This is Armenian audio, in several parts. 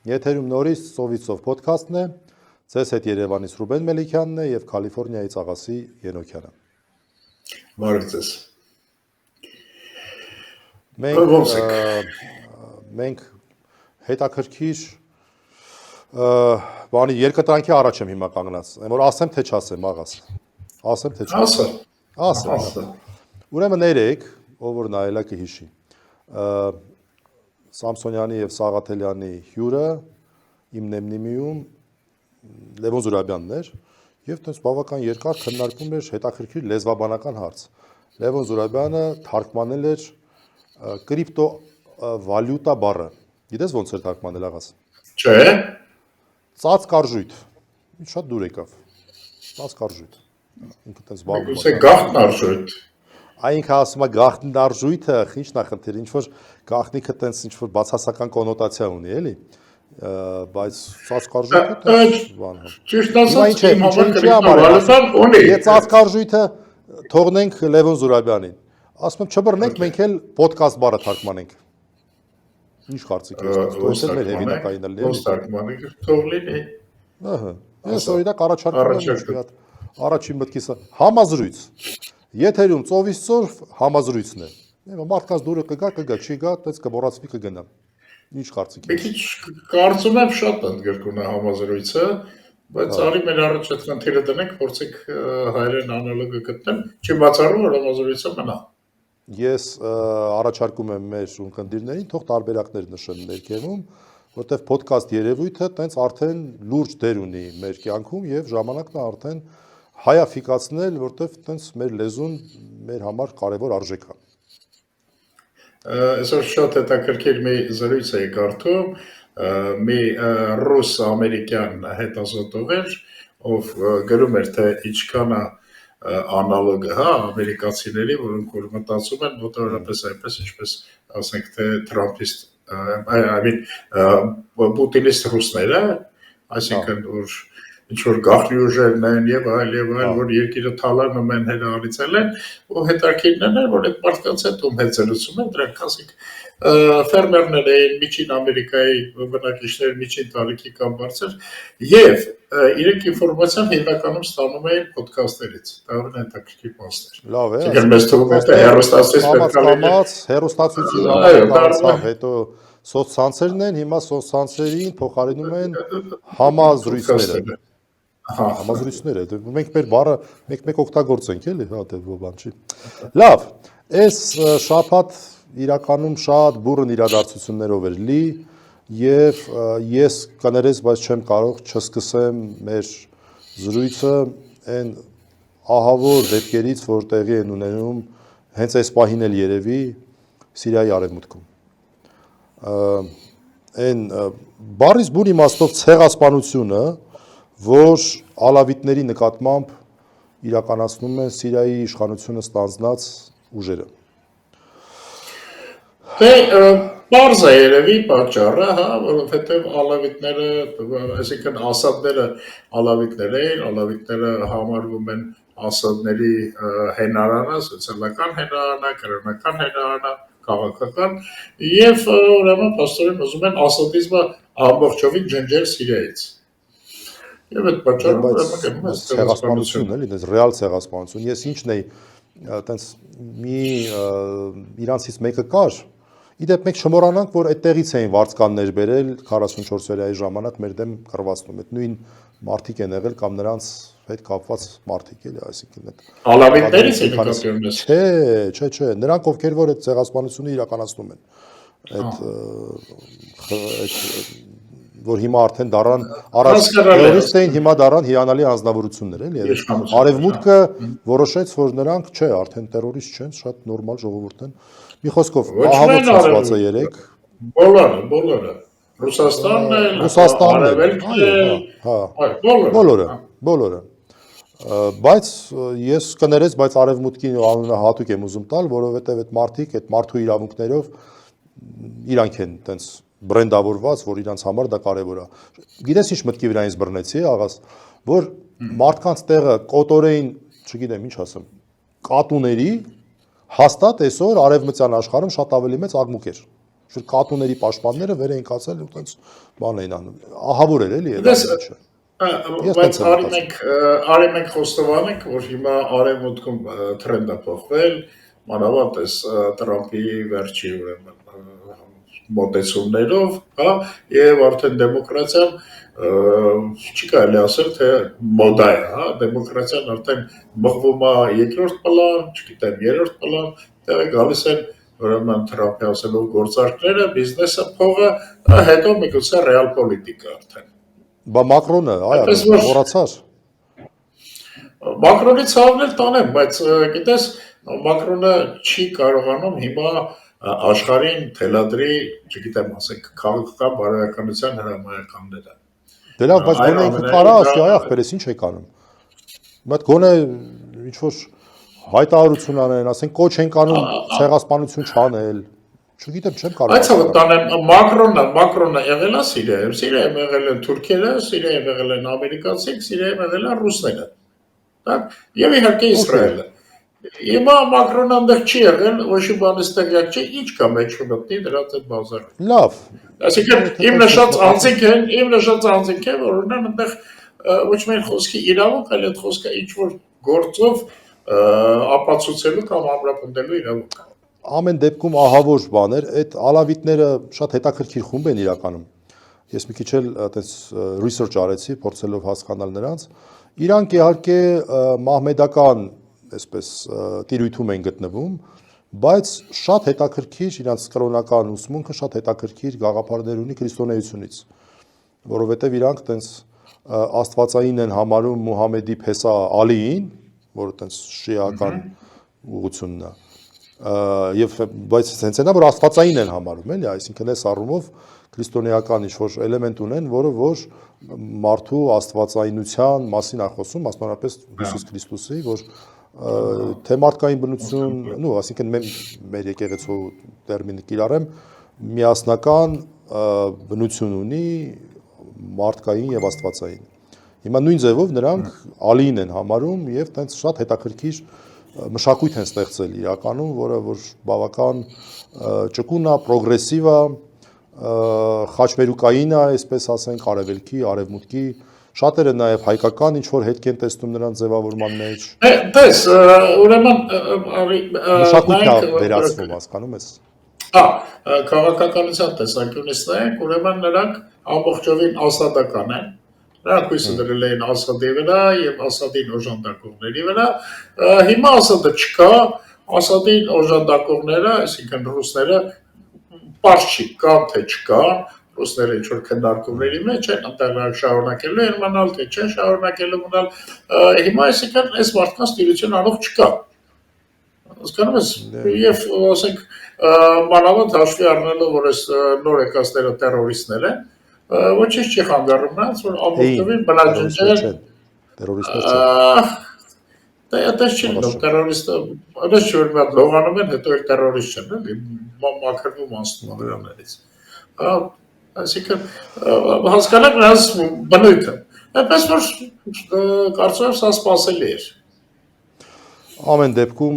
Եթերում նորից Սովիցով փոդքասթն է, ձեզ հետ Երևանից Ռուբեն Մելիքյանն է եւ Կալիֆոռնիայից Աղասի Ենոքյանը։ Բարև ձեզ։ Մենք հետաքրքիր բանի երկտրանքի առաջ եմ հիմա կանգնած, որ ասեմ թե չասեմ, աղաս։ Ասեմ թե չասեմ։ Ասեմ։ Ուրեմն ներեք, ով որ նայելա կհիշի։ Սամսոնյանի եւ Սաղաթելյանի հյուրը իմ նեմնիմիում Լևոն Զուրաբյանն էր եւ տես բավական երկար քննարկում էր հետաքրքիր լեզվաբանական հարց։ Լևոն Զուրաբյանը թարգմանել էր կրիպտո վալյուտա բառը։ Գիտես ոնց էր թարգմանել աղաս։ Չէ։ Ծածկ արժույթ։ Շատ դուր եկավ։ Ծածկ արժույթ։ Ինքը տես բաղում։ Գուցե գաղտնի արժույթ։ Այնքը ասում է գաղտնի արժույթը, ինչ նախնդիր, ինչ որ գաղտնիքը տենց ինչ որ բացասական կոնոտացիա ունի, էլի, բայց ծածկ արժույթը բան։ Ճիշտ ասած, իմ համար ունի։ Եթե ծածկ արժույթը թողնենք Լևոն Զուրաբյանին, ասում եմ չբռնենք, մենք էլ ոդկասթ բառը թարգմանենք։ Ինչ կարծիք ես, դու մեր հեվինակային էլ ոնց թարգմանենք, թող լինի։ Ահա։ Ես օրինակ առաջարկում եմ առաջին մտքիս համազրույց։ Եթերում ծովից ծով համազրույցն է։ Մարդկանց դուրը կգա, չի գա, տենց կմոռացվի կգնա։ Ինչ կարծիք եք։ Քիչ կարծում եմ շատ ընդգրկուն է համազրույցը, բայց արի մեր առաջ այդ խնդիրը դնենք, փորձենք հայերեն անալոգը գտնել, չի բացառում, որ համազրույցը մնա։ Ես առաջարկում եմ մեր ունկնդիրներին թող տարբերակներ նշեն ներքևում, որտեղ ոդկասթ երևույթը տենց արդեն լուրջ դեր ունի մեր կյանքում եւ ժամանակն է արդեն հայաֆիկացնել, որտեղ տենց մեր լեզուն մեր համար կարևոր արժեք է։ Այսօր շատ հետաքրքիր մի զրույց էի կարդում, մի ռուս-ամերիկյան հետազոտող էր, ով գրում էր, թե ինչքան է անալոգը, հա, ամերիկացիների, որոնք որ մտածում են մոտավորապես այնպես, ինչպես ասենք, թե Թրամփիստ, պուտինիստ ռուսները, այսինքն որ ինչ-որ գաղտնի ուժերն են եւ այլ, որ երկիրը թալանում են, հելալիցել են, ու հետաքրքիրն է, որ այդ մարդկանց հետ ում հետ զրուցում են, դրանք ասենք ֆերմերներ էին, միջին Ամերիկայի բնակիչներ, միջին տարիքի կամ բարձր, եւ իրենք ինֆորմացիան հիմնականում ստանում էին ոդկասթերից, դա հետաքրքիր մասներ։ Լավ է։ Եկել մեզ թվում է հեռուստացույց պետք է լինի։ Հեռուստացույցի ժամանակ հետո սոցցանցերն են, հիմա սոցցանցերին փոխարինում են համազրույցները։ Համազրույցները, մենք մեր բառը մեկ օգտագործենք էլի, հա, դե բան չի։ Լավ, այս շաբաթ իրականում շատ բուռն իրադարձություններով էր լի եւ ես կներես, բայց չեմ կարող չսկսեմ մեր զրույցը այն ահավոր դեպքերից, որ տեղի են ունենում հենց այս պահին էլ երևի Սիրիայի արևմուտքում։ Այն բառից բուն իմաստով ցեղասպանությունը, որ ալավիտների նկատմամբ իրականացնում են Սիրիայի իշխանությունը ստանձնած ուժերը։ Դե բարձ է երևի պատճառը, հա, որովհետև ալավիտները, այսինքն ասադները ալավիտներ էին, ալավիտները համարվում են ասադների հենարանը, սոցիալական հենարանը, կրոնական հենարանը, քաղաքական, եւ ուրեմն փաստորեն ուզում են ասադիզմը ամբողջովին ջնջել Սիրիայից։ Եվ այդ պատճառով ցեղասպանություն էլի, դες ռեալ ցեղասպանություն։ Ես ինչն էի, այտենց մի իրանցից մեկը կար, իդեպ մենք չմոռանանք, որ այդտեղից էին վարձկաններ բերել 44-օրյայի ժամանակ մեր դեմ կռվածնում։ Այդ նույն մարդիկ են եղել կամ նրանց հետ կապված մարդիկ էլի, այսինքն այդ ալավիտներից են կապվում ես։ Չէ, նրանք ովքեր որ այդ ցեղասպանությունը իրականացնում են։ Այդ որ հիմա արդեն դառան առաջ terrorist էին, հիմա դառան հիանալի անձնավորություններ էլի։ Արևմուտքը որոշեց, որ նրանք չէ, արդեն terrorist չեն, շատ նորմալ ժողովուրդ են։ Մի խոսքով ահավորցված է երեք։ Բոլորը։ Ռուսաստանն, բոլորը։ Բայց ես կներես, բայց արևմուտքին անունը հատուկ եմ ուզում տալ, որովհետև այդ մարդիկ այդ մարդու իրավունքներով իրանք են տենց բրենդավորված, որ իրանց համար դա կարևոր է։ Գիտես ինչ մտքի վրա ինձ բռնեցի, աղաս, որ մարդկանց տեղը կոտորեին, չգիտեմ ինչ ասեմ, կատուների հաստատ այսօր արևմտյան աշխարհում շատ ավելի մեծ աղմուկ էր։ Շուտ կատուների պաշտպանները վեր էին կացել ու տենց բան էին անում։ Ահավոր էր էլի այդ ինչը։ Բայց արի մենք խոստովանենք, որ հիմա արևմուտքում թրենդը փոխվել, մանավանդ էս Տրամփի վերջի ուրեմն մոտեցումներով, հա, եւ արդեն դեմոկրատիան չի կարելի ասել, թե մոդա է, հա, դեմոկրատիան արդեն մղվում է երկրորդ պլան, չգիտեմ, երրորդ պլան, դե գալիս են ուրեմն Տրամփի ասելով գործարքները, բիզնեսը, փողը, հետո միգուցե ռեալ պոլիտիկա արդեն։ Բա Մակրոնը, այո, մոռացար։ Մակրոնի ցավն էլ տանեմ, բայց գիտես, Մակրոնը չի կարողանում հիմա աշխարհին թելադրի, չգիտեմ, ասենք, քաղաքական բարոյականության հրամայականները։ Դե լավ, բայց գոնե ինքը կարա ասի, այ ախպերես ինչ եք անում։ Բայց գոնե ինչ որ հայտարարություն անեն, ասենք կոչ են անում ցեղասպանություն չանել։ Չգիտեմ, չեմ կարող։ Այս տանեմ Մակրոնը եղել է Սիրիայում, Սիրիայում եղել են թուրքերը, Սիրիայում եղել են ամերիկացիք, Սիրիայում եղել են ռուսները։ Так, եւ իհարկե Իսրայելը։ Հիմա Մակրոնը այնտեղ չի եղել, ոչ մի բանից տեղյակ չի, ինչ կա մեջ մտնի դրանց այդ բազարը։ Լավ։ Այսինքն իմ նշած անձինք են, որ ունեն այնտեղ ոչ միայն խոսքի իրավունք, այլ այդ խոսքը ինչ որ գործով ապացուցելու կամ ամրապնդելու իրավունք։ Ամեն դեպքում ահավոր բաներ, այդ ալավիտները շատ հետաքրքիր խումբ են իրականում։ Ես մի քիչ էլ այդպես research արեցի, փորձելով հասկանալ նրանց։ Իրանք իհարկե մահմեդական, այսպես տիրույթում են գտնվում, բայց շատ հետաքրքիր իրանց կրոնական ուսմունքը շատ հետաքրքիր գաղափարներ ունի քրիստոնեությունից, որովհետև իրանք այդպես աստվածային են համարում Մուհամեդի Փեսա Ալիին, որը այդպես շիական ուղղությունն է, եւ բայց հենց այնա որ աստվածային են համարում, էլի, այսինքն այս առումով քրիստոնեական ինչ-որ էլեմենտ ունեն, որը որ մարդու աստվածայնության մասին է խոսում, մասնավորապես Հիսուս Քրիստոսի, որ թե մարդկային բնություն, նո, այսինքն մեր եկեղեցու տերմինը կիրառեմ, միասնական բնություն ունի մարդկային եւ աստվածային։ Հիմա նույն ձևով նրանք Ալիին են համարում եւ տենց շատ հետաքրքիր մշակույթ են ստեղծել իրականում, որը որ բավական ճկուն է, պրոգրեսիվ է, խաչմերուկային է, այսպես ասենք, արևելքի, արևմուտքի, շատերը նաև հայկական ինչ որ հետք են տեսնում նրանց ձևավորման մեջ։ Պես, ուրեմն մշակույթն է վերացվում, հասկանում ես։ Քաղաքականության տեսանկյունից նայենք, ուրեմն նրանք ամբողջովին ասադական են։ Նրանք հույսը դրել էին Ասադի վրա եւ Ասադին օժանդակողների վրա։ Հիմա Ասադը չկա, Ասադին օժանդակողները, այսինքն ռուսները, պարզ չի կան թե չկան, ռուսները ինչ որ քննարկումների մեջ են, ընդհանրապես շարունակելու են մնալ, թե չեն շարունակելու մնալ։ Հիմա այսինքն այս մարդկանց տիրություն անող չկա։ Հասկանում ես, եւ ասենք մանավանդ հաշվի առնելով, որ այս նոր եկածները տերորիստներ են, ոչինչ չի խանգարում նրանց, որ ամբողջովին բնաջնջել տերորիստներ չեն։ Դա այդպես չի լինում, տերորիստը, այնպես չի որ մի հատ լողանում են, հետո էլ տերորիստ չեն, էլի, մաքրվում անցնում նրանից։ Այսինքն հասկանանք նրանց բնույթը։ Այնպես որ կարծում եմ սա սպասելի էր։ Ամեն դեպքում,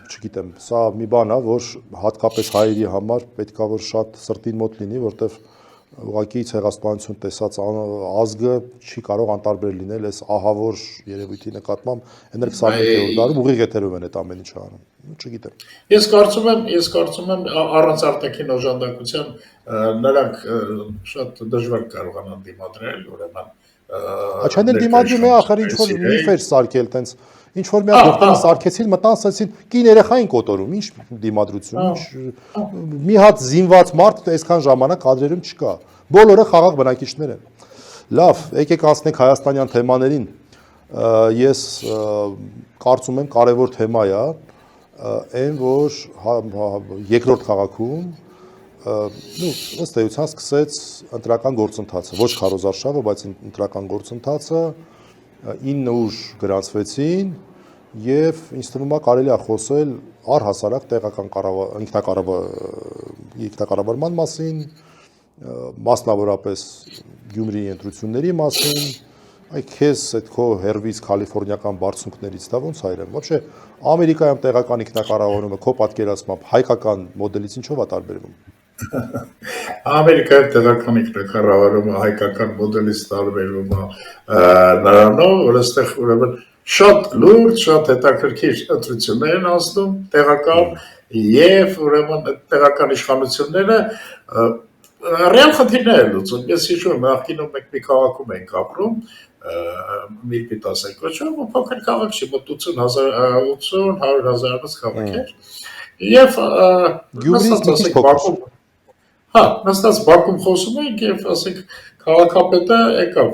չգիտեմ, սա մի բան է, որ հատկապես հայերի համար պետքա որ շատ սրտին մոտ լինի, որտեվ ուղղակի ցեղասպանություն տեսած ազգը չի կարող անտարբեր լինել այս ահավոր երևույթի նկատմամբ, այն էլ 21-րդ դարում ուղիղ եթերով են այդ ամեն ինչը անում։ Չգիտեմ։ Ես կարծում եմ առանց արտաքին օժանդակության նրանք շատ դժվար կարողանան դիմադրել, ուրեմն Աչանել դիմադրում է ախր ինչ որ միֆ էր սարքել տենց ինչ որ մի հատ դեպքում սարքեցին, մտան ասացին կին երեխային կոտորում, ինչ դիմադրություն, ինչ մի հատ զինված մարդ այսքան ժամանակ կադրերում չկա։ Բոլորը խաղաղ բնակիչներ են։ Լավ, եկեք անցնենք հայաստանյան թեմաներին։ Ես կարծում եմ կարևոր թեմա է, այն որ երկրորդ քաղաքում ըստ էության սկսեց ընտրական գործընթացը, ոչ քարոզարշավը, բայց ընտրական գործընթացը 9 ուժ գրանցվեցին եւ ինձ թվում է կարելի է խոսել առհասարակ տեղական ինքնակառավարման մասին, մասնավորապես Գյումրիի ընտրությունների մասին, այ քեզ այդ քո հերվից կալիֆոռնիական բարձունքներից դա ոնց հայրեն։ Вообще Ամերիկայում տեղական ինքնակառավարումը քո պատկերացմամբ հայկական մոդելից ինչով է տարբերվում։ Ամերիկայի տեղական ինքնակառավարումը հայկական մոդելից տարբերվում է նրանով, որ այստեղ ուրեմն շատ լուրջ, շատ հետաքրքիր ընտրություններ են անցնում տեղական եւ ուրեմն տեղական իշխանությունները ռեալ խնդիրներ են լուծում։ Ես հիշում եմ, նախկինում մենք մի քաղաքում ենք ապրում, Միլպիտ ասենք կոչվում, փոքր քաղաք չի, մոտ 80,000-100,000 քաղաք էր։ Եւ Գյումրից մի քիչ փոքր։ Հա, նստած Բաքում խոսում ենք եւ ասենք քաղաքապետը եկավ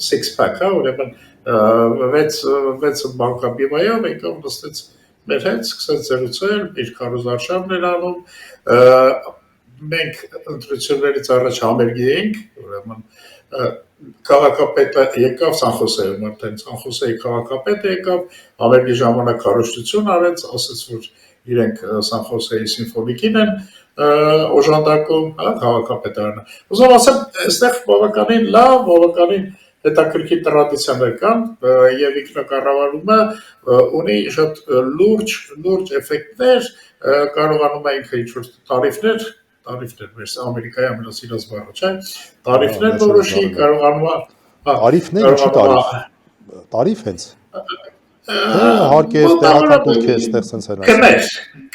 six pack, հա, ուրեմն 6 բանկաբիվայով եկավ նստեց մեր հետ, սկսեց զրուցել, իր քարոզարշավն էր անում, մենք ընտրություններից առաջ համերգի էինք, ուրեմն քաղաքապետը եկավ Սան Խոսեում, արդեն Սան Խոսեի քաղաքապետը եկավ, համերգի ժամանակ քարոզություն արեց, ասաց, որ իրենք Սան Խոսեի սիմֆոնիկին են օժանդակում, հա, քաղաքապետարանը։ Ուզում ասեմ, այստեղ բավականին լավ, բավականին հետաքրքիր տրադիցիաներ կան եւ ինքնակառավարումը ունի շատ լուրջ էֆեկտներ, կարողանում է ինքը ինչ-որ տարիֆներ մեր Ամերիկայի ամենասիրած բառը, չէ՞, տարիֆներ որոշի, կարողանում է տարիֆներ, չի տարիֆ։ Տարիֆ հենց։ Հարկեր, տեղական турքեր, այստեղ sense են ասում։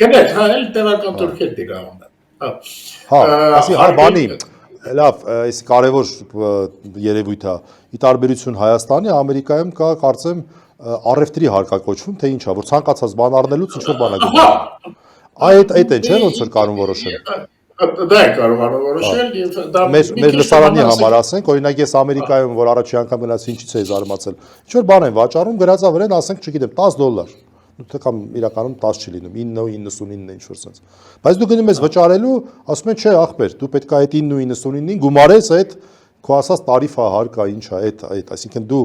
Գներ, հա, էլ տեղական турքեր դիրանում են։ Հա, ասի հա բանի, լավ, այս կարևոր երևույթ է։ Ի տարբերություն Հայաստանի, Ամերիկայում կա, կարծեմ, առևտրի հարկակոչվում, թե ինչա, որ ցանկացած բան առնելուց ինչ որ բան է գնում։ Այդ են, չէ՞, ոնց որ կարում որոշել։ Դա է կարողանում որոշել եւ դա մեր լսարանի համար ասենք, օրինակ ես Ամերիկայում, որ առաջի անգամ գնացի, ինչից էի զարմացել։ Ինչ որ բան են վաճառում, գրածա վրան, ասենք, չգիտեմ, $10։ Դու կամ իրականում 10 չի լինում, 9.99 ինչ որ sense։ Բայց դու գնում ես վճարելու, ասում են, չէ, ախպեր, դու պետք է այդ 9.99-ին գումարես այդ քո ասած տարիֆա, հարկա, ինչա, այդ, այսինքն դու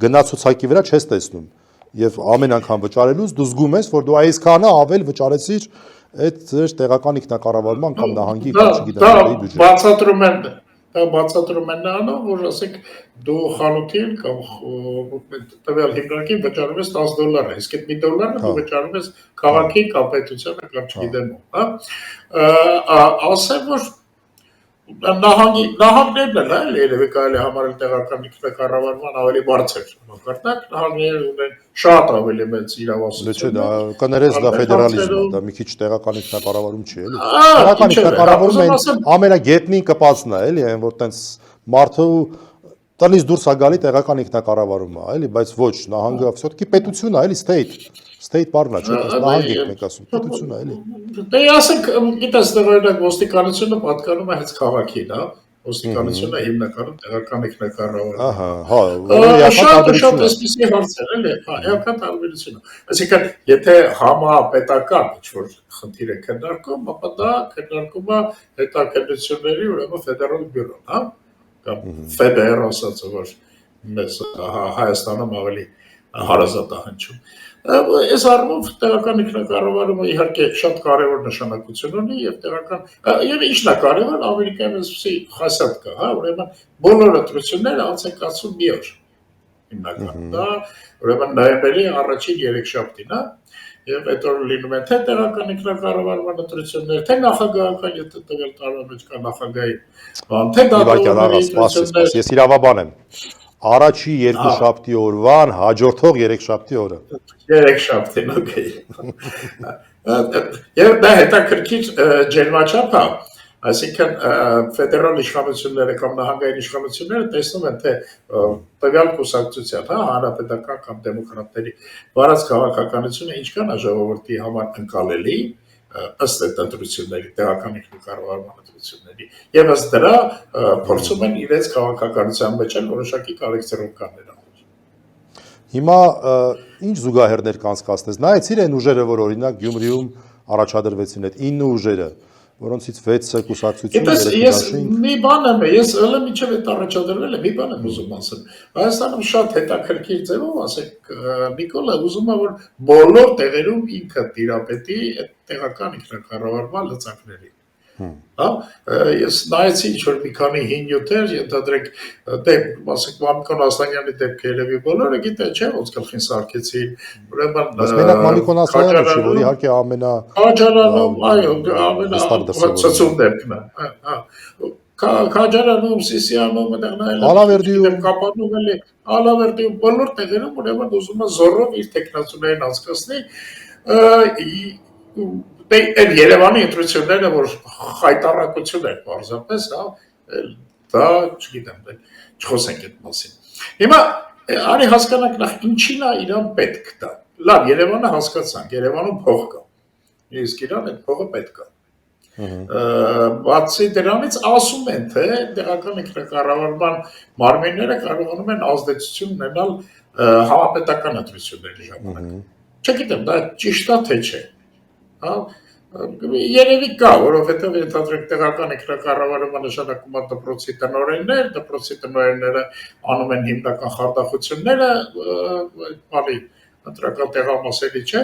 գնացուցակի վրա չես տեսնում։ Եվ ամեն անգամ վճարելուց դու զգում ես, որ դու այսքանը ավել վճարեցիր այդ ձեր տեղական ինքնակառավարման կամ նահանգի կամ չգիտեմ բյուջեի։ Բացատրում են նրանով, որ ասենք դու խանութին կամ տվյալ հիմնարկին վճարում ես $10, իսկ այդ $1 դու վճարում ես քաղաքին կամ պետությանը կամ չգիտեմ ում, հա։ Ասեմ, որ նահանգներն էլ, հա, երևի կարելի համարել տեղական ինքնակառավարման ավելի բարձր մակարդակ, նահանգները ունեն շատ ավելի մեծ իրավասություն։ Չէ, դա կներես դա ֆեդերալիզմ է, դա մի քիչ տեղական ինքնակառավարում չի, էլի։ Տեղական ինքնակառավարումը ամենագետնին կպածն է, էլի, այն որ տենց մարդու տնից դուրս է գալի տեղական ինքնակառավարումը, էլի, բայց ոչ, նահանգը все-таки պետություն է, էլի, state բառն է, չէ՞, նահանգ եք մեկ ասում, պետություն է, էլի։ Դե ասենք, գիտես, օրինակ ոստիկանությունը պատկանում է հենց քաղաքին, հա։ Ոստիկանությունը հիմնականում տեղական ինքնակառավարում։ Ահա, հա, շատ էսպիսի հարցեր էլի, հա, էական տարբերությունը։ Այսինքն, եթե համապետական ինչ-որ խնդիր է քննարկում, ապա դա քննարկում է հետաքննությունների ուրեմն ֆեդերալ բյուրոն, հա, կամ FEDER ասածը, որ մեզ Հայաստանում ավելի հարազատ է հնչում։ Այս առումով տեղական ինքնակառավարումը իհարկե շատ կարևոր նշանակություն ունի եւ տեղական եւ ինչն է կարևոր Ամերիկայում էսպիսի խասյատ կա, հա, ուրեմն բոլոր ընտրությունները անց են կացվում մի օր հիմնականում դա ուրեմն նոյեմբերի առաջին 3 շաբթին, հա, եւ այդ օրը լինում են թե տեղական ինքնակառավարման ընտրություններ, թե նախագահական, եթե տվյալ տարվա մեջ կա նախագահի բան, թե դա ես իրավաբան եմ։ Առաջի 2 շաբթի օրվան, հաջորդող 3 շաբթի օրը։ 3 շաբթին, օքեյ։ Եվ դա հետաքրքիր ջերմաչափ է, այսինքն ֆեդերալ իշխանությունները կամ նահանգային իշխանությունները տեսնում են, թե տվյալ կուսակցության, հա, հանրապետական կամ դեմոկրատների վարած քաղաքականությունը ինչքան է ժողովրդի համար ընկալելի, ըստ այդ ընտրությունների, տեղական ինքնակառավարման ընտրությունների, եւ ըստ դրա փորձում են իրենց քաղաքականության մեջ որոշակի կարեկցիաներ կանել։ Հիմա ինչ զուգահեռներ կանցկացնես, նայեցիր այն ուժերը, որ օրինակ Գյումրիում առաջադրվեցին, այդ 9 ուժերը, որոնցից 6-ը կուսակցություն, 3-ը Ես մի բան եմ, ես ըլը միջև այդ առաջադրվել եմ, մի բան եմ ուզում ասել։ Հայաստանում շատ հետաքրքիր ձևով, ասեք, Նիկոլը ուզում է, որ բոլոր տեղերում ինքը տիրապետի այդ տեղական ինքնակառավարման լծակներին։ Հա, ես նայեցի ինչ-որ մի քանի 5-7-եր, ենթադրենք, ասենք Մամիկոն Ասլանյանի դեպքը երևի բոլորը գիտեն, չէ՞, ոնց գլխին սարքեցին, ուրեմն Բայց մենակ Մամիկոն Ասլանյանը չի, որ իհարկե Քաջարանում, այո, ամենացածում դեպքն է, հա, Քաջարանում, Սիսիանում, Ալավերդիում, Կապանում էլի, Ալավերդիում, բոլոր տեղերում ուրեմն ուզում է զորով իր տեխնացուներին անցկացնի, Այդ Երևանի ընտրությունները, որ խայտառակություն էր պարզապես, դա չգիտեմ, չխոսենք այդ մասին։ Հիմա արի հասկանանք նախ ինչին է իրան պետք դա։ Լավ, Երևանը հասկացանք, Երևանում փող կա։ Իսկ իրան այդ փողը պետք է։ Բացի դրանից ասում են, թե տեղական ինքնակառավարման մարմինները կարողանում են ազդեցություն ունենալ համապետական ընտրությունների ժամանակ։ Չգիտեմ, դա ճիշտ է թե չէ։ Երևի կա, որովհետև ենթադրենք տեղական ինքնակառավարումը նշանակում է դպրոցի տնօրեններ, դպրոցի տնօրենները անում են հիմնական խարդախությունները, բանի ընտրական տեղամասերի չէ,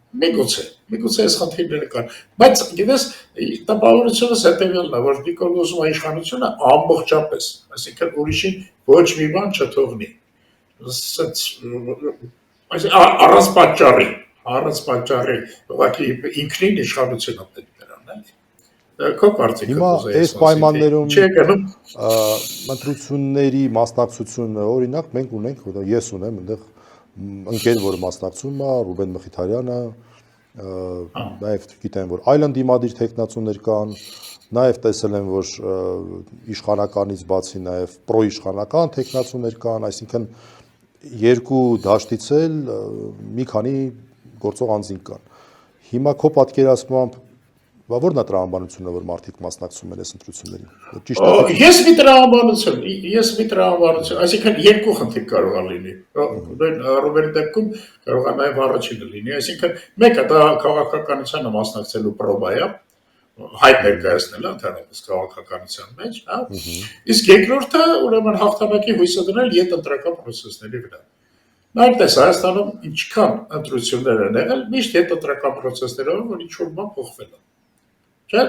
միգուցե այս խնդիրները կան, բայց գիտես, տպավորությունս հետևյալն է, որ Նիկոլ ուզում է իշխանությունը ամբողջապես, այսինքն ուրիշին ոչ մի բան չթողնի, առանց պատճառի, ուղղակի ինքնին իշխանությունը պետք դրան, էլի։ Քո կարծիքը հիմա այս պայմաններում ընտրությունների մասնակցությունը, օրինակ մենք ունենք, ես ունեմ այնտեղ ընկեր, որ մասնակցում է, Ռուբեն Մխիթարյանը, նաև գիտեմ, որ այլ ընդդիմադիր թեկնածուներ կան, նաև տեսել եմ, որ իշխանականից բացի նաև պրոիշխանական թեկնածուներ կան, այսինքն երկու դաշտից էլ մի քանի գործող անձինք կան։ Հիմա քո պատկերացմամբ ո՞րն է տրամաբանությունը, որ մարդիկ մասնակցում են այս ընտրություններին։ Ճիշտ է։ Ես մի տրամաբանություն, այսինքն երկու խնդիր կարող է լինի։ Ռուբենի դեպքում կարող է նաև առաջինը լինի, այսինքն մեկը դա քաղաքականությանը մասնակցելու պրոբա է, հայտ ներկայացնելը ընդհանրապես քաղաքականության մեջ, հա։ Իսկ երկրորդը ուրեմն հաղթանակի հույսը դնել յետընտրական պրոցեսների վրա։ Նայեցեք Հայաստանում ինչքան ընտրություններ են եղել, միշտ յետընտրական պրոցեսներով, որ ինչ-որ բան փոխվել է։ Չէ՞։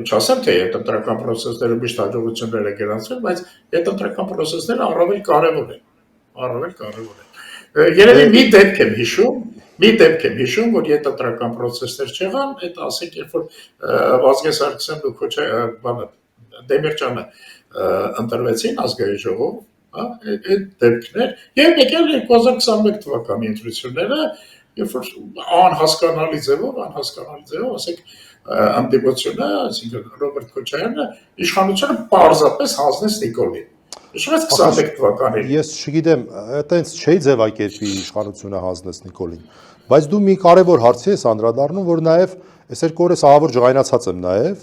Չասեմ, թե յետընտրական պրոցեսները միշտ հաջողություններ են գրանցվել, բայց յետընտրական պրոցեսները առավել կարևոր են։ Երևի մի դեպք եմ հիշում, որ յետընտրական պրոցեսներ չեղան, այդ ասենք, երբ որ Վազգեն Սարգսյանն ու Դեմիրճյանը ընտրվեցին ազգային ժողով, այդ դեպքներ, և եկել 2021 թվականի ընտրությունները, երբ որ անհասկանալի ձևով, ասենք, ընդդիմությունը, այսինքն Ռոբերտ Քոչարյանը իշխանությունը պարզապես հանձնեց Նիկոլին։ Հիշում ես 21 թվականին։ Ես չգիտեմ, այտենց չէի ձևակերպի իշխանությունը հանձնեց Նիկոլին, բայց դու մի կարևոր հարցի ես անդրադառնում, որ նաև այս երկու օրս ահավոր ջղայնացած եմ նաև,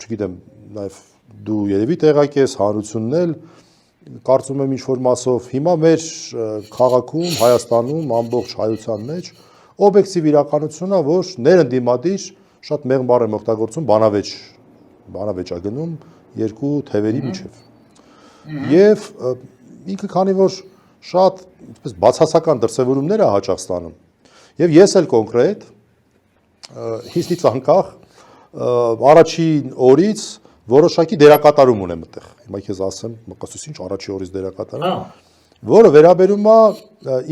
չգիտեմ, նաև դու երևի տեղյակ ես, հանրությունն էլ, կարծում եմ ինչ-որ մասով, հիմա մեր քաղաքում, Հայաստանում, ամբողջ հայության մեջ օբյեկտիվ իրականությունն է, որ ներընդդիմադիր շատ մեղմ բառ եմ օգտագործում, բանավեճ է գնում երկու թևերի միջև։ Եվ ինքը քանի որ շատ բացասական դրսևորումներ է հաճախ ստանում, եւ ես էլ կոնկրետ ինձնից անկախ առաջին օրից որոշակի դերակատարում ունեմ այդտեղ։ Հիմա քեզ ասեմ, մկասուս ինչ առաջի օրից դերակատարում, որը վերաբերում է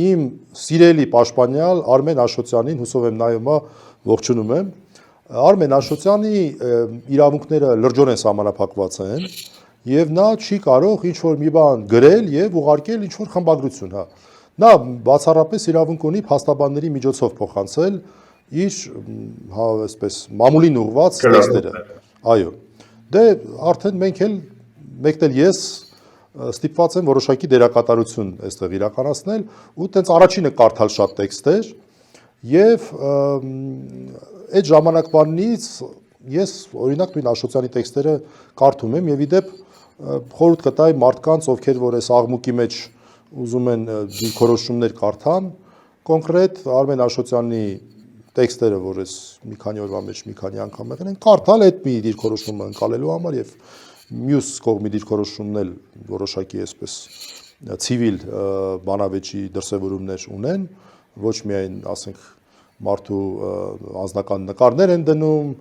իմ սիրելի պաշտպանյալ Արմեն Աշոտյանին, հուսով եմ նայում է, ողջունում եմ։ Արմեն Աշոտյանի իրավունքները լրջորեն սահմանափակված են, եւ նա չի կարող ինչ-որ մի բան գրել եւ ուղարկել ինչ-որ խմբագրություն, հա։ Նա բացառապես իրավունք ունի փաստաբանների միջոցով փոխանցել իր, հա, այսպես մամուլին ուղված տեքստերը։ Այո։ Դե արդեն մենք էլ մեկն էլ ես ստիպված եմ որոշակի դերակատարություն այստեղ իրականացնել ու տենց առաջինը կարդալ շատ տեքստեր եւ այդ ժամանակվանից ես օրինակ նույն Աշոտյանի տեքստերը կարդում եմ եւ իդեպ խորհուրդ կտայի մարդկանց, ովքեր որ այս աղմուկի մեջ ուզում են դիրքորոշումներ կարդան, կոնկրետ Արմեն Աշոտյանի տեքստերը, որ ես մի քանի օրվա մեջ մի քանի անգամ եղել են, կարդալ այդ մի դիրքորոշումը ընկալելու համար եւ մյուս կողմի դիրքորոշումն էլ որոշակի այսպես ցիվիլ բանավեճի դրսևորումներ ունեն, ոչ միայն ասենք մարդու անձնական նկարներ են դնում,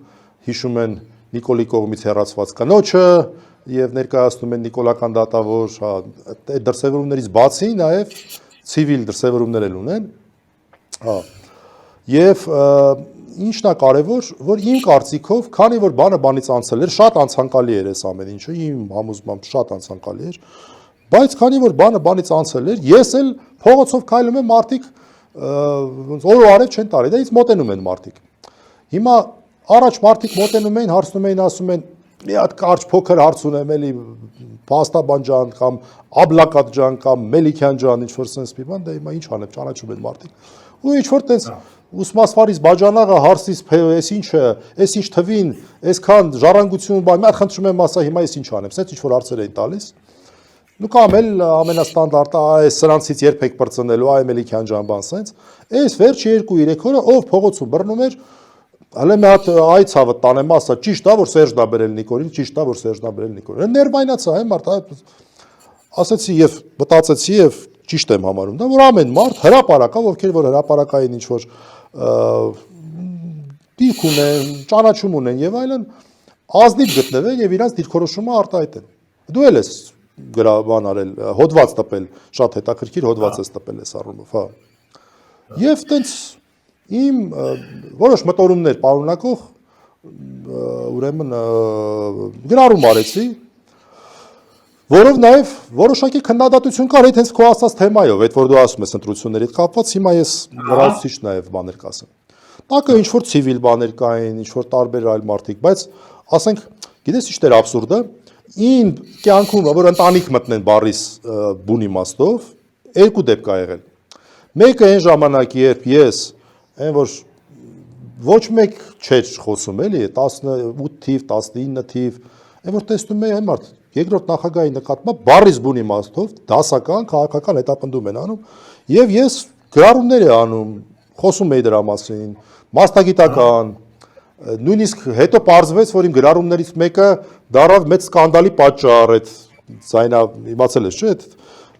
հիշում են Նիկոլի կողմից հեռացված կնոջը եւ ներկայացնում են նիկոլական դատավոր, այդ դրսևորումներից բացի նաեւ ցիվիլ դրսևորումներ էլ ունեն, եւ ինչն է կարևոր, որ իմ կարծիքով, քանի որ բանը բանից անցել էր, շատ անցանկալի էր այս ամեն ինչը, իմ համոզմամբ շատ անցանկալի էր, բայց քանի որ բանը բանից անցել էր, ես էլ փողոցով քայլում եմ, մարդիկ ոնց օր ու արև չեն տարի, դա ինձ մոտենում են մարդիկ։ Հիմա առաջ մարդիկ մոտենում էին, հարցնում էին, ասում են մի հատ կարճ փոքր հարց ունեմ, էլի Փաստաբան ջան կամ Աբլակատ ջան կամ Մելիքյան ջան, ինչ որ sense մի բան, դա հիմա ինչ անեմ, ճանաչում են մարդիկ։ Ու ինչ որ տենց ուսմասվարից բաժանաղը հարցից, էս ինչը, էս ինչ թվին, այսքան ժառանգություն բան, մի հատ խնդրում եմ ասա, հիմա էս ինչ անեմ, sense ինչ որ հարցեր էին տալիս։ Ու կամ էլ ամենաստանդարտը, այս սրանցից երբ եք բրծնելու, այ Մելիքյան ջան բան sense։ Այս վերջի 2-3 օրը ով փողոցում բռնում էր, հələ մի հատ այ ցավը տանեմ ասա, ճիշտ է որ Սերժ դա բերել Նիկոլին, ճիշտ է որ Սերժ դա բերել Նիկոլին։ Ներվայնացա, հա մարդ, ասացի եւ մտածեցի եւ ճիշտ եմ համարում, դա որ ամեն մարդ հրապարակա, ովքեր որ հրապարակային ինչ որ դիրք ունեն, ճանաչում ունեն եւ այլն, ազնիվ գտնվեն եւ իրանց դիրքորոշումը արտահայտեն։ Դու էլ ես գրաբան արել, հոդված տպել, շատ հետաքրքիր հոդված ես տպել այս առումով, հա։ Եվ տենց իմ որոշ մտորումներ պարունակող ուրեմն գրառում արեցի, որով նաև որոշակի քննադատություն կար այդ հենց քո ասած թեմայով, այդ որ դու ասում ես ընտրությունների հետ կապված, հիմա ես լրացուցիչ նաև բաներ կասեմ։ Տակը ինչ որ ցիվիլ բաներ կային, ինչ որ տարբեր այլ մարդիկ, բայց ասենք, գիտես ինչ էր աբսուրդը, իմ կյանքում որ ընտանիք մտնեն բառիս բուն իմաստով, երկու դեպք կա եղել։ Մեկը այն ժամանակ, երբ ես այն որ ոչ մեկ չէր խոսում էլի 18 թիվ, 19 թիվ, այն որ տեսնում եմ այն մարդ երկրորդ նախագահի նկատմամբ բառից բուն իմաստով դասական, քաղաքական հետապնդում են անում եւ ես գրառումներ եմ անում, խոսում եի դրա մասին, մասնագիտական, նույնիսկ հետո պարզվեց, որ իմ գրառումներից մեկը դառավ մեծ սկանդալի պատճառ, այդ զայնա իմացել ես, չէ՞,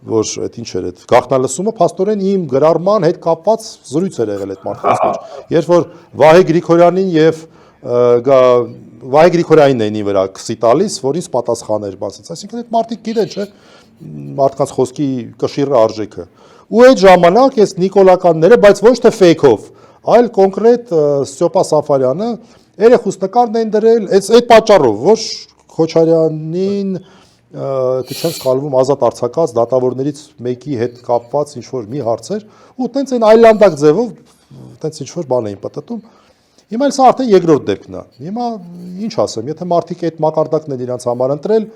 որ այդ ինչ էր այդ գաղտնալսումը փաստորեն իմ գրառման հետ կապված զրույց էր եղել այդ մարդկանց մեջ, երբ որ Վահե Գրիգորյանին եւ Վահե Գրիգորյանին էին վրա քսի տալիս, որ ինձ պատասխաներ, բացած, այսինքն այդ մարդիկ գիտեն, չէ՞, մարդկանց խոսքի կշիռը արժեքը։ Ու այդ ժամանակ այս նիկոլականները, բայց ոչ թե ֆեյքով, այլ կոնկրետ Ստյոպա Սաֆարյանը երեխուց նկարն են դրել, այդ պատճառով, որ Քոչարյանին թե չեմ սխալվում ազատ արձակած դատավորներից մեկի հետ կապված ինչ որ մի հարցեր ու տենց այն այլանդակ ձևով տենց ինչ որ բան էին պատտում։ Հիմա էլ սա արդեն երկրորդ դեպքն է։ Հիմա ինչ ասեմ, եթե մարդիկ այդ մակարդակն են իրancs համար ընտրել,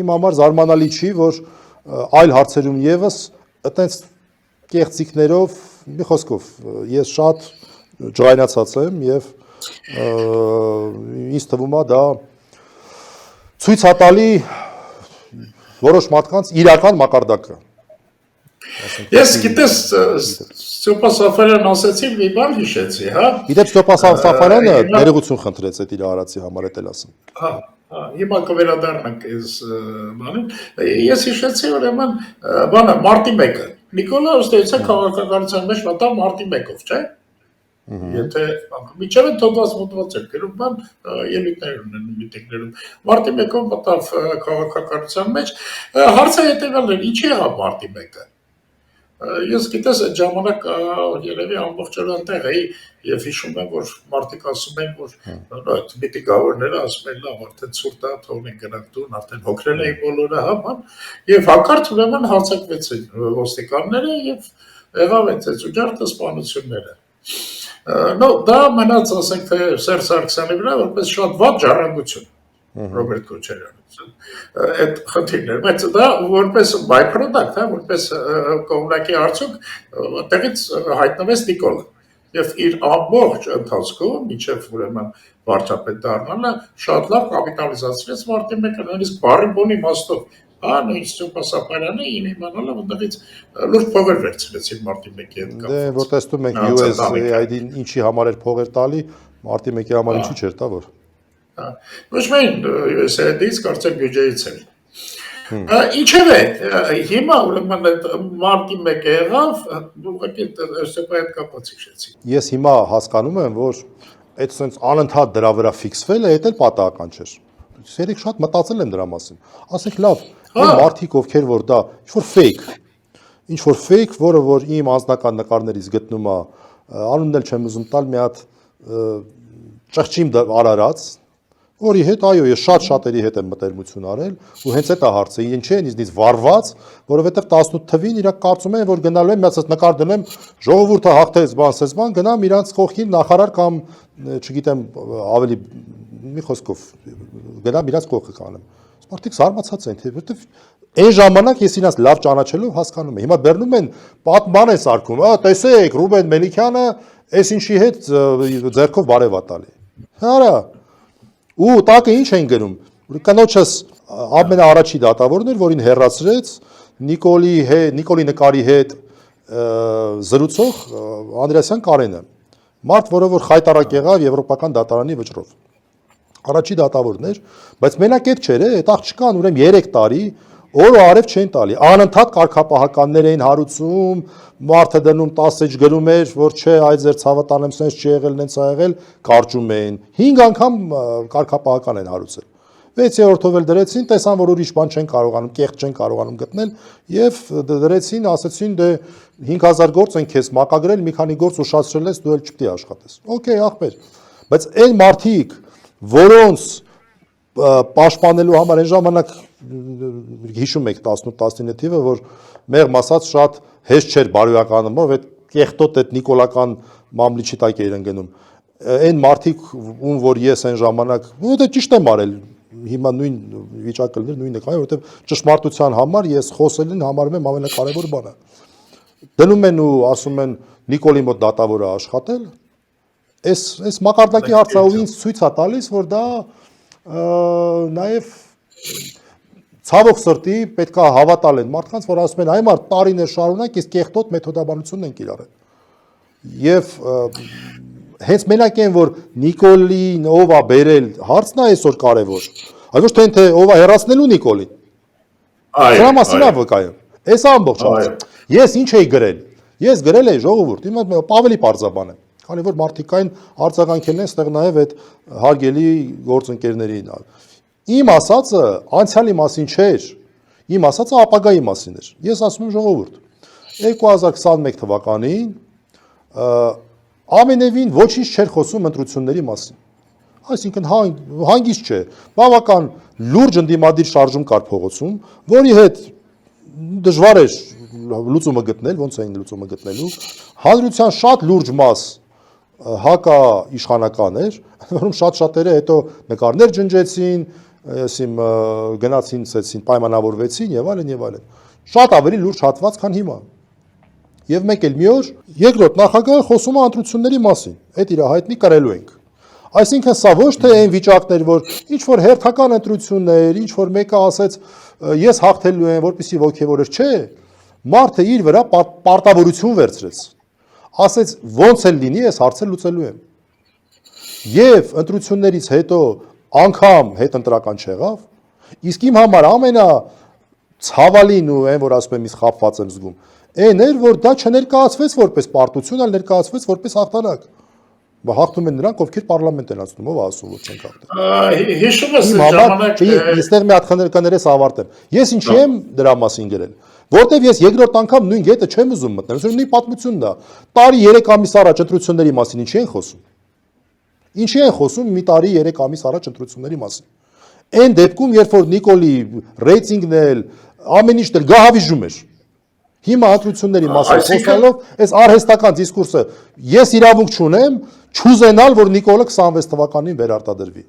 իմ համար զարմանալի չի, որ այլ հարցերում եւս տենց կեղծիքներով, մի խոսքով, ես շատ ջղայնացած եմ եւ ինձ թվում է դա ցույց է տալի որոշ մարդկանց իրական մակարդակը։ Ես գիտես Ստյոպա Սաֆարյանն ասեցի մի բան հիշեցի, հա։ Գիտես Ստյոպա Սաֆարյանը ներողություն խնդրեց այդ իր արածի համար, էդ էլ ասեմ։ Հա, հիմա կվերադառնանք այս բանին։ Ես հիշեցի ուրեմն բանը մարտի 1-ը։ Նիկոլա ըստեյության քաղաքականության մեջ մտավ մարտի 1-ով, չէ՞։ Եթե միջև թողված էր գրում բան ելույթներ ունեն միտինգներում մարտի 1-ով մտավ քաղաքականության մեջ հարցը հետևյալն էր ինչի եղավ մարտի 1-ը ես գիտես այդ ժամանակ երևի ամբողջ օր այնտեղ էի եւ հիշում եմ որ մարդիկ ասում են որ այդ միտինգավորները ասում են լավ արդեն ցուրտ է թողնեն գնանք տուն արդեն հոգրել էին բոլորը հա բան եւ հակարդ ուրեմն հարձակվեցին ոստիկանները եւ եղավ այդ ծուջարդը սպանությունները No, դա մնաց ասենք թե Սերժ Սարգսյանի վրա որպես շատ վատ ժառանգություն Ռոբերտ Քոչարյանը այդ խնդիրներ բայց դա որպես byproduct հա որպես կողմնակի արդյունք տեղից հայտնվեց Նիկոլը եւ իր ամբողջ ընթացքում մինչեւ ուրեմն վարչապետ դառնալը շատ լավ կապիտալիզացրեց մարտի 1-ը նույնիսկ բարի բոնի մաստով հա նույնիսկ Ստյոպա Սաֆարյանը իմանալով այնտեղից լուրջ փողեր վերցրեցին մարտի 1-ի հետ կապված։ Դե որ տեսնում ենք USAID-ին ինչի համար էր փողեր տալի, մարտի 1-ի համար ինչի չէր տա որ։ Հա։ Ոչ միայն USAID-ից կարծեք բյուջեից էր։ Ինչևէ, հիմա ուրեմն այդ մարտի 1-ը եղավ, ուղղակի ստեպայ հետ կապած հիշեցի։ Ես հիմա հասկանում եմ, որ այդ sense անընդհատ դրա վրա ֆիքսվելը դա էլ պատահական չէր։ Սերիկ շատ մտածել եմ դրա մասին։ Ասենք լավ, այն մարդիկ ովքեր որ դա ինչ որ fake, որը որ իմ անձնական նկարներից գտնում է, անունն էլ չեմ ուզում տալ, մի հատ ճղճիմ արարած, որի հետ այո, ես շատերի հետ եմ մտերմություն արել, ու հենց այդ է հարցը, ինչ է ինձնից վարված, որովհետև 18 թվին իրանք կարծում են, որ գնալու եմ, միացած նկար դնեմ, ժողովուրդը հաղթեց բան, գնամ իրանք կողքին նախարար կամ, չգիտեմ, ավելի մի խոսքով գնամ իրանք կողքը կանեմ։ Մարդիկ զարմացած են, թե որտեվ այն ժամանակ ես իրանք լավ ճանաչելով հասկանում եմ։ Հիմա բերնում են պատման են սարքում, տեսեք, Ռուբեն Մելիքյանը այս ինչի հետ ձեռքով բարև է տալի։ Հարա ու տակը ինչ են գնում։ Կնոջս ամենաառաջի դատավորն էր, որին հեռացրեց Նիկոլի նկարի հետ զրուցող Անդրեասյան Կարենը։ Մարդ, որը որ խայտարակ եղավ եվրոպական դատարանի վճռով։ Առաջի դատավորն էր, բայց մենակ այդ չէր, այդ աղջկան ուրեմն 3 տարի օր ու արև չեն տալի։ Անընդհատ կարգապահականներ էին հարուցում, մարդը դնում 10 գրում էր, որ չէ, այ ձեր ցավը տանեմ sense չի եղել, նենց ա եղել, կարճում էին։ 5 անգամ կարգապահական են հարուցել։ 6-րդով էլ դրեցին, տեսան, որ ուրիշ բան չեն կարողանում, կեղծ չեն կարողանում գտնել, եւ դրեցին, ասացին, դե 5000 գործ են քեզ մակագրել, մի քանի գործ ուշացրել ես, դու էլ չպետք է աշխատես։ Okay, ախպեր։ Բայց այն մարդիկ, որոնց պաշտպանելու համար այն ժամանակ հիշում եք 18-19 թիվը, որ մեղմ ասած շատ հեշտ չէր բարոյական մով, այդ կեղտոտ այդ նիկոլական մամլիչի տակ էին ընկնում։ Այն մարդիկ, ում որ ես այն ժամանակ, դա ճիշտ եմ արել, հիմա նույն վիճակը լիներ, նույնն է կայ, որովհետև ճշմարտության համար ես խոսելին համարում եմ ամենակարևոր բանը։ Դնում են ու ասում են Նիկոլի մոտ դատավոր է աշխատել, այս մակարդակի հարցը ինձ ցույց է տալիս, որ դա նաև ցավոք սրտի պետք է հավատալ են մարդկանց, որ ասում են այ մարդ տարիներ շարունակ իսկ կեղտոտ մեթոդաբանությունն են կիրառել։ Եվ հենց մենակ են, որ Նիկոլին ով է բերել, հարցն է այսօր կարևոր։ Այլ ոչ թե ով է հեռացնելու Նիկոլին։ Դրա մասին է վկայում։ Այս ամբողջ հարցը։ Ես ինչ էի գրել։ Ես գրել էի ժողովուրդ, հիմա ավելի պարզաբան եմ։ Քանի որ մարդիկային արձագանքելն են, ստեղ նաև այդ հարգելի գործընկերներին։ Իմ ասածը անցյալի մասին չէր, իմ ասածը ապագայի մասին էր։ Ես ասում եմ ժողովուրդ, 2021 թվականին ամենևին ոչինչ չէր խոսում ընտրությունների մասին։ Այսինքն հանգիստ չէ, բավական լուրջ ընդդիմադիր շարժում կար փողոցում, որի հետ դժվար էր լուծումը գտնել, ոնց էին լուծումը գտնելու, հանրության շատ լուրջ մաս հակա իշխանական էր, որում շատ-շատերը հետո նկարներ ջնջեցին, գնացին, ցեցին, պայմանավորվեցին եւ այլն եւ այլն։ Շատ ավելի լուրջ հատված, քան հիմա։ Եվ մեկ էլ մի օր երկրորդ նախագահը խոսում է ընտրությունների մասին։ Այդ իր հայտնի կրելու ենք։ Այսինքն սա ոչ թե այն վիճակներ, որ ինչ որ հերթական ընտրություններ, ինչ որ մեկը ասեց, ես հաղթելու եմ, որպեսզի ոգևորեր, չէ։ Մարդը իր վրա պարտավորություն վերցրեց։ Ասեց ոնց էլ լինի, ես հարցը լուծելու եմ։ Եվ ընտրություններից հետո անգամ հետ ընտրական չեղավ, իսկ իմ համար ամենա ցավալին ու այն, որ ասում եմ, ես խաբված եմ զգում, այն էր, որ դա չներկայացվեց որպես պարտություն, այլ ներկայացվեց որպես հաղթանակ։ Հաղթում են նրանք, ովքեր պարլամենտ են անցնում, ով ասում, որ չեն հաղթել։ Հիշում ես ժամանակ այստեղ մի հատ կներես ավարտեմ։ Ես ինչի եմ դրա մասին գրել, որտեվ ես երկրորդ անգամ նույն գետը չեմ ուզում մտնել, նույն պատմությունն է։ Տարի 3 ամիս առաջ ընտրությունների մասին ինչի են խոսում։ Ինչի են խոսում մի տարի 3 ամիս առաջ ընտրությունների մասին։ Այն դեպքում, երբ որ Նիկոլի ռեյտինգն էլ ամեն ինչ դեռ գահավիժում էր։ Հիմա ընտրությունների մասին խոսալով, այս արհեստական դիսկուրսը ես իրավունք չունեմ չուզենալ, որ Նիկոլը 26 թվականին վերարտադրվի։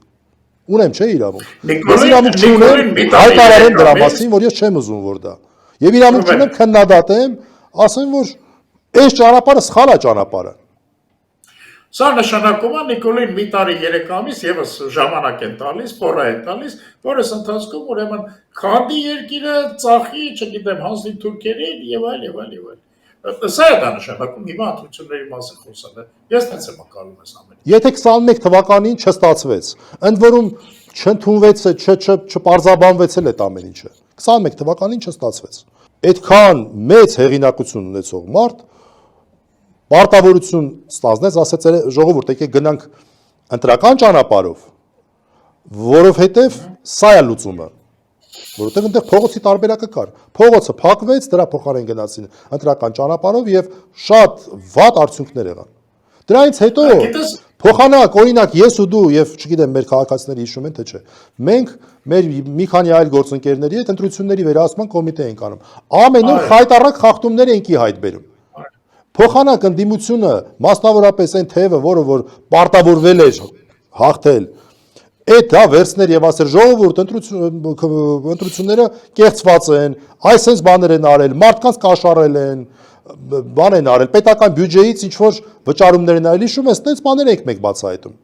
Ունեմ, չէ՞ իրավունք։ Ես իրավունք չունեմ հայտարարեմ դրա մասին, որ ես չեմ ուզում որ դա։ Եվ իրավունք չունեմ քննադատեմ, ասեմ, որ այս ճանապարհը սխալ է ճանապարհը։ Սա նշանակում է Նիկոլին մի տարի 3 ամիս եւս ժամանակ են տալիս, փորա են տալիս, որս ընթացքում ուրեմն քանդի երկիրը, ծախի, չգիտեմ, հանձնի թուրքերին եւ այլ եւ այլ եւ այլ։ Սա է դա նշանակում հիմա ընտրությունների մասին խոսելը։ Ես դից եմ ակալում այս ամենը։ Եթե 21 թվականին չստացվեց, ընդ որում չընդունվեց, չպարզաբանվեց էլ այդ ամեն ինչը։ 21 թվականին չստացվեց։ Այդքան մեծ հեղինակություն ունեցող մարդ պարտավորություն ստանձնեց, ասեց ժողովուրդ, եկեք գնանք ընտրական ճանապարհով, որովհետև սա է լուծումը, որովհետև այնտեղ փողոցի տարբերակը կար։ Փողոցը փակվեց, դրա փոխարեն գնացին ընտրական ճանապարհով եւ շատ վատ արդյունքներ եղան։ Դրանից հետո փոխանակ, օրինակ, ես ու դու եւ չգիտեմ մեր քաղաքացիները հիշում են թե չէ։ Մենք մեր մի քանի այլ գործընկերների հետ ընտրությունների վերահսկման կոմիտե ենք անում։ Ամեն օր խայտառակ խախտումներ ենք ի հայտ բերում։ Փոխանակ ընդդիմությունը, մասնավորապես այն թևը, որը որ պարտավորվել էր հաղթել, այդ դա վերցներ եւ ասեր ժողովուրդ ընտրությունները կեղծված են, այսպես բաներ են արել, մարդկանց կաշառել են, բան են արել, պետական բյուջեից ինչ որ վճարումներ են արել, հիշում ես, այդպես բաներ ենք մենք բացահայտում։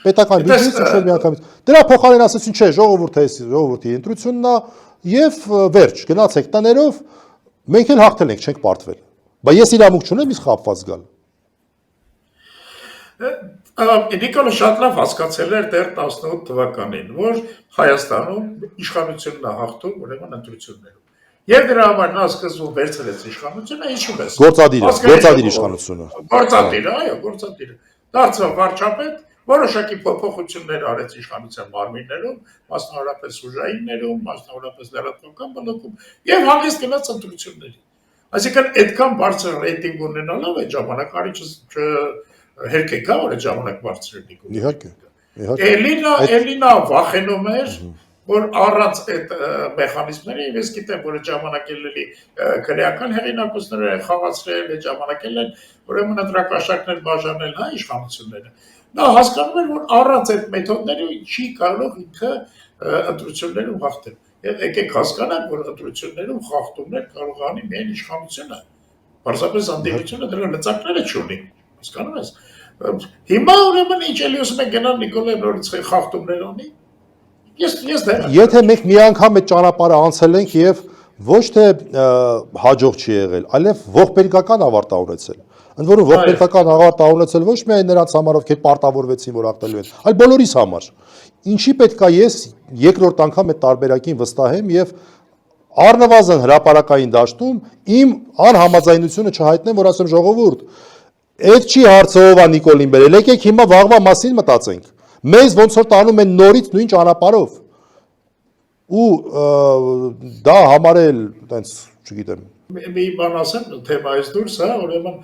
Պետական բյուջեից ինչ որ միանգամից։ Դրա փոխարեն ասեցին, չէ, ժողովրդի ընտրությունն է եւ վերջ, գնացեք տներով, մենք էլ հաղթել ենք, չենք պարտվել։ Բայց ես իրավունք չունեմ իսկ խաբված գալ։ Նիկոլը շատ լավ հասկացել էր դեռ 18 թվականին, որ Հայաստանում իշխանությունն է հաղթում, ուրեմն ընտրություններում։ Եվ դրա համար նա սկզբում վերցրեց իշխանությունը, ինչու՞ ես։ Գործադիր իշխանությունը։ Գործադիր, այո, գործադիր։ Դարձավ վարչապետ, որոշակի փոփոխություններ արեց իշխանության մարմիններում, մասնավորապես ուժայիններում, մասնավորապես լրատվական բլոկում, եւ հանգիստ գնաց ընտրությունների։ Այսինքն այդքան բարձր ռեյտինգ ունենալով այդ ժամանակ արիչը հերք եկա, որ այդ ժամանակ բարձր էր։ Իհարկե։ Էլինա վախենում էր, որ առանց այդ մեխանիզմների, ես գիտեմ, որ այդ ժամանակ էլի քրեական հեղինակություններ են խաղացրել, այդ ժամանակ են ուրեմն ընտրակաշառքներ բաժանել հայ իշխանությունները։ Նա հասկանում էր, որ առանց այդ մեթոդների չի կարող ինքը ընտրություններում հաղթել։ Եվ եկեք հասկանանք, որ ընտրություններում խախտումներ կարող անի միայն իշխանությունը։ Պարզապես ընդդիմությունը դրա լծակները չունի։ Հասկանում ես։ Հիմա ուրեմն ինչ էլի ուզում են գնալ Նիկոլը նորից խախտումներ անի։ Եթե մենք մի անգամ այդ ճանապարհը անցել ենք եւ ոչ թե հաջող չի եղել, այլև ողբերգական ավարտ ունեցել։ Ընդ որում ողբերգական ավարտ ունեցել ոչ միայն նրանց համար, ովքեր պարտավորվեցին, որ հաղթելու են, այլ բոլորիս համար։ Ինչի պետք է ես երկրորդ անգամ այդ տարբերակին վստահեմ եւ առնվազն հրապարակային դաշտում իմ անհամաձայնությունը չհայտնեմ, որ ասեմ ժողովուրդ, այդ չի հարցը ով է Նիկոլին բերել, եկեք հիմա վաղվա մասին մտածենք։ Մեզ ոնց որ տանում են նորից նույն ճանապարհով։ Ու դա համարել, այտենց, չգիտեմ։ Մի բան ասեմ, թեմայից դուրս, ուրեմն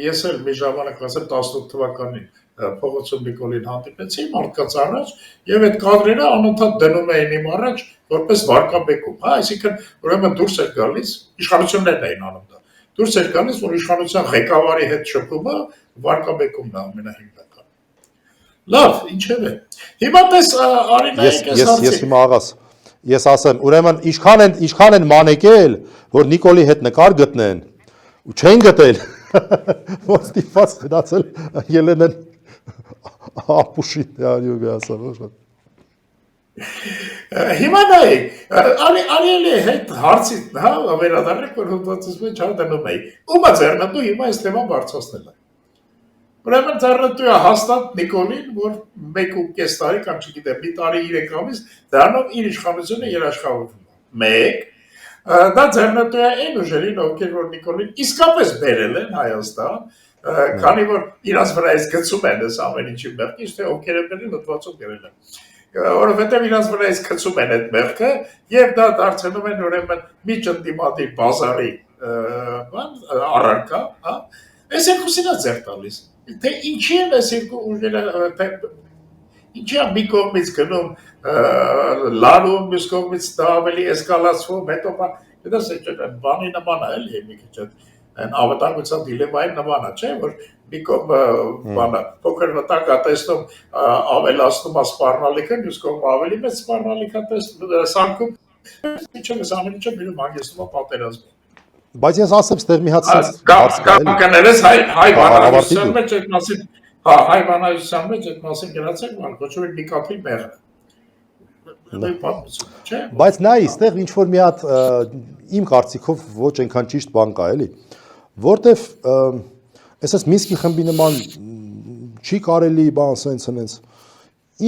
ես էլ մի ժամանակ ասեմ 18 թվականին փողոցում Նիկոլին հանդիպեցի մարդկանց առաջ եւ այդ կադրերը անընդհատ դնում էին իմ առաջ որպես վարկաբեկում, այսինքն ուրեմն դուրս էր գալիս, իշխանություններն էին անում դա։ Դուրս էր գալիս, որ իշխանության ղեկավարի հետ շփումը վարկաբեկումն է ամենահիմնական։ Լավ, ինչևէ։ Հիմա տես Արինայի ես հիմա աղաս ես ասեմ, ուրեմն ինչքան են մանեկել, որ Նիկոլի հետ նկար գտնեն, ու չեն գտել, որ ստիպված գնացել Ելենեն ապուշին արյու ասա։ Հիմա նայեք, Արիելի հետ հարցից վերադառնանք, որ հոդվածում չհանդանում էի։ Ումա ձեռնատու հիմա այս թեման բարձրացնել է։ Ուրեմն ձեռնատու է հաստատ Նիկոլին, որ 1.5 տարի կամ չգիտեմ, մի տարի 3 ամիս դրանով իր իշխանությունը երաշխավորվում է։ 1. Դա ձեռնատու է այն ուժերին, ովքեր որ Նիկոլին իսկապես բերել են Հայաստան, քանի որ իրաց վրայից գցում են այս ամեն ինչի մեղքի, թե ովքեր են բերել հոդվածում գրել են։ Որովհետև իրաց վրայից գցում են այդ մեղքը եւ դա դարձնում են ուրեմն միջընդդիմադիր բազարի առարկա, հա։ Այս երկուսին է ձեռ տալիս։ Թե ինչի են այս երկու ուժերը, ինչի է մի կողմից գնում լարում, մյուս կողմից դա ավելի էսկալացվում, հետո բանի նման է էլի մի քիչ այն ավտանգության դիլեմայի նման է, չէ՞, որ մի կողմը բանը փոքր վտակ է տեսնում ավելացնում է սպառնալիքը, մյուս կողմը ավելի մեծ սպառնալիք է տեսնում սարքում, ինչը այս ամեն ինչը մնում հանգեցնում է պատերազմի։ Բայց ես ասեմ, ստեղ մի հատ կամ կներես հայ բանահյուսության մեջ այդ մասին, հայ բանահյուսության մեջ այդ մասին գրացեք, ման կոչվում է Նիկատի մեղը։ Բայց նայ, ստեղ ինչ որ մի հատ իմ կարծիքով ոչ այնքան ճիշտ բան կա, էլի, որտեվ այսպես Մինսկի խմբի նման չի կարելի բան սենց։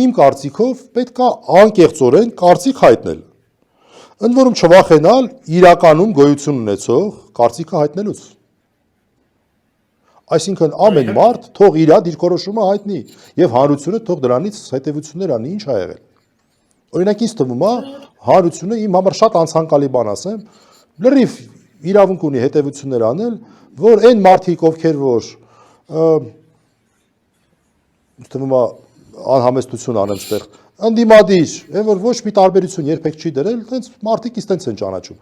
Իմ կարծիքով պետք է անկեղծորեն կարծիք հայտնել։ Ընդ որում չվախենալ իրականում գոյություն ունեցող կարծիքը հայտնելուց։ Այսինքն ամեն մարդ թող իր դիրքորոշումը հայտնի եւ հանրությունը թող դրանից հետեւություններ անի, ինչ ա եղել։ Օրինակ ինձ թվում է հանրությունը իմ համար շատ անցանկալի բան ասեմ, լրիվ իրավունք ունի հետեւություններ անել, որ այն մարդիկ, ովքեր որ թվում է անհամեստություն անեմ ստեղ, ընդդիմադիր, որ ոչ մի տարբերություն երբեք չի դրել, տենց մարդիկ իստենց են ճանաչում։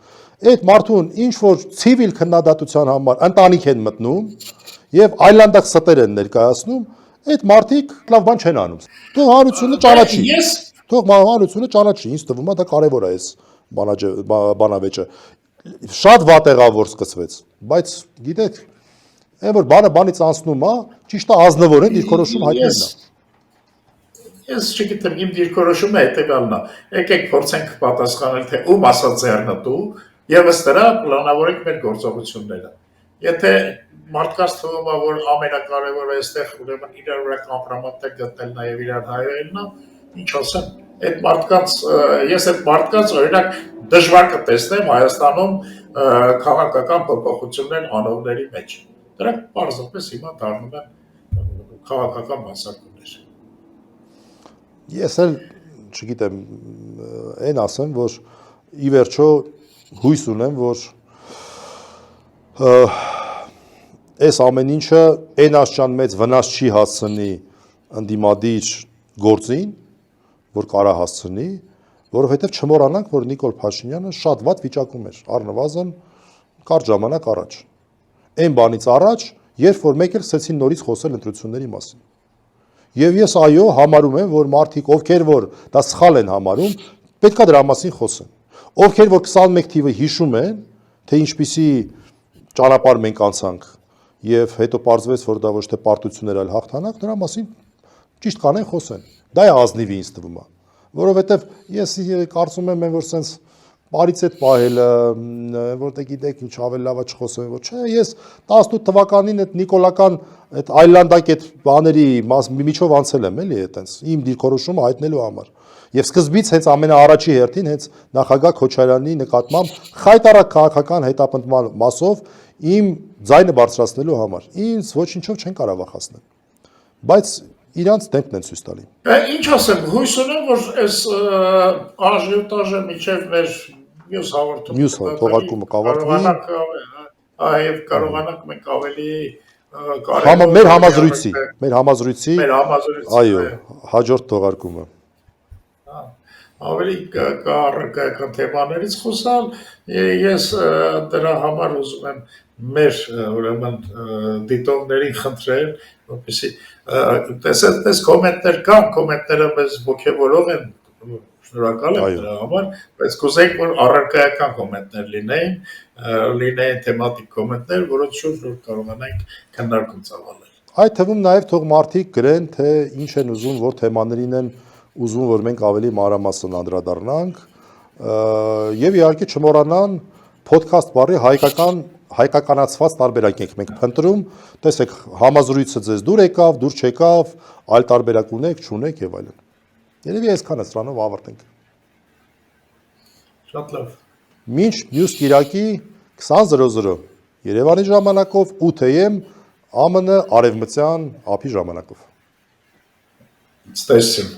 Այդ մարդուն ինչ որ ցիվիլ քննադատության համար ընտանիք են մտնում եւ այլանդակ ստեր են ներկայացնում, այդ մարդիկ լավ բան չեն անում։ Թող հանրությունը ճանաչի։ Թող հանրությունը ճանաչի, ինձ թվում է դա կարևոր է այս բանավեճը։ Շատ վատ եղավ որ սկսվեց, բայց գիտեք, այն որ բանը բանից անցնում է, ճիշտ է ազնվորեն դիրքորոշում հայտնելն է։ Ես չգիտեմ, իմ դիրքորոշումը հետևյալն է։ Եկեք փորձենք պատասխանել, թե ում ասած ձեռնտու եւ ըստ դրա պլանավորենք մեր գործողությունները։ Եթե մարդկանց թվում է, որ ամենակարևորը այստեղ ուրեմն իրար վրա կամպրոմատ գտնել նաեւ իրար հայելն է, ինչ ասեմ, այդ մարդկանց ես այդ մարդկանց օրինակ դժվար կտեսնեմ Հայաստանում քաղաքական փոփոխություններ անողների մեջ։ Դրանք պարզապես հիմա դառնում են քաղաքական մասնակցություններ։ Ես էլ չգիտեմ, այն ասեմ, որ ի վերջո հույս ունեմ, որ այս ամեն ինչը այն աշճան մեծ վնաս չի հասցնի ընդդիմադիր գործին, որ կարա հասցնի, որովհետև չմոռանանք, որ Նիկոլ Փաշինյանը շատ վատ վիճակում էր, առնվազն կարճ ժամանակ առաջ։ Այն բանից առաջ, երբ որ մեկ էլ սկսեցին նորից խոսել ընտրությունների մասին։ Եվ ես այո համարում եմ, որ մարդիկ, ովքեր որ դա սխալ են համարում, պետքա դրա մասին խոսեն։ Ովքեր որ 21 թիվը հիշում են, թե ինչպիսի ճանապարհ մենք անցանք, եւ հետո պարզվեց, որ դա ոչ թե պարտություն էր, այլ հաղթանակ, դրա մասին ճիշտ կանեն խոսեն։ Դա է ազնիվի ինձ թվում է, որովհետեւ ես կարծում եմ, որ sense Բարից այդ պահելը, որտեղ գիտեք ինչ ավելի լավա չխոսեմ, որ չէ, ես 18 թվականին այդ նիկոլական այդ այլանդակ այդ բաների միջով անցել եմ, էլի այտենց, իմ դիրքորոշումը հայտնելու համար։ Եվ սկզբից հենց ամենաառաջի հերթին հենց նախագահ Քոչարյանի նկատմամբ խայտարակ քաղաքական հետապնդման մասով իմ ձայնը բարձրացնելու համար։ Ինձ ոչինչով չեն կարող վախացնել։ Բայց իրանց դեմքն են ցույց տալի։ Ինչ ասեմ, հույս ունեմ, որ այս աժիոտաժը միջև մեր մյուս հաղորդումը կավարտվի։ Այո, կարողանանք մենք ավելի մեր համազրույցի, այո, հաջորդ թողարկումը ավելի կառավարական թեմաներից խոսալ, ես դրա համար ուզում եմ մեր ուրեմն դիտողներին խնդրել, որպեսզի տեսած կոմենտներ կան, կոմենտները մեզ ոգևորող են, շնորհակալ եմ դրա համար, բայց կուզենք որ առարկայական կոմենտներ լինեին թեմատիկ կոմենտներ, որոնց շուրջ որ կարողանանք քննարկում ծավալել։ Այդ թվում նաև թող մարդիկ գրեն, թե ինչ են ուզում, որ թեմաներին են ուզում, որ մենք ավելի մանրամասն անդրադառնանք, եւ իհարկե չմոռանան podcast բառի հայկականացված տարբերակ ենք մենք փնտրում, տեսեք համազրույցը ձեզ դուր եկավ, դուր չեկավ, այլ տարբերակ ունեք, չունեք եւ այլն։ Երևի այսքանը սրանով ավարտենք։ Շատ լավ։ Մինչ մյուս կիրակի 20:00 Երևանի ժամանակով 8 AM ԱՄՆ արևմտյան ափի ժամանակով։ Ստեսին։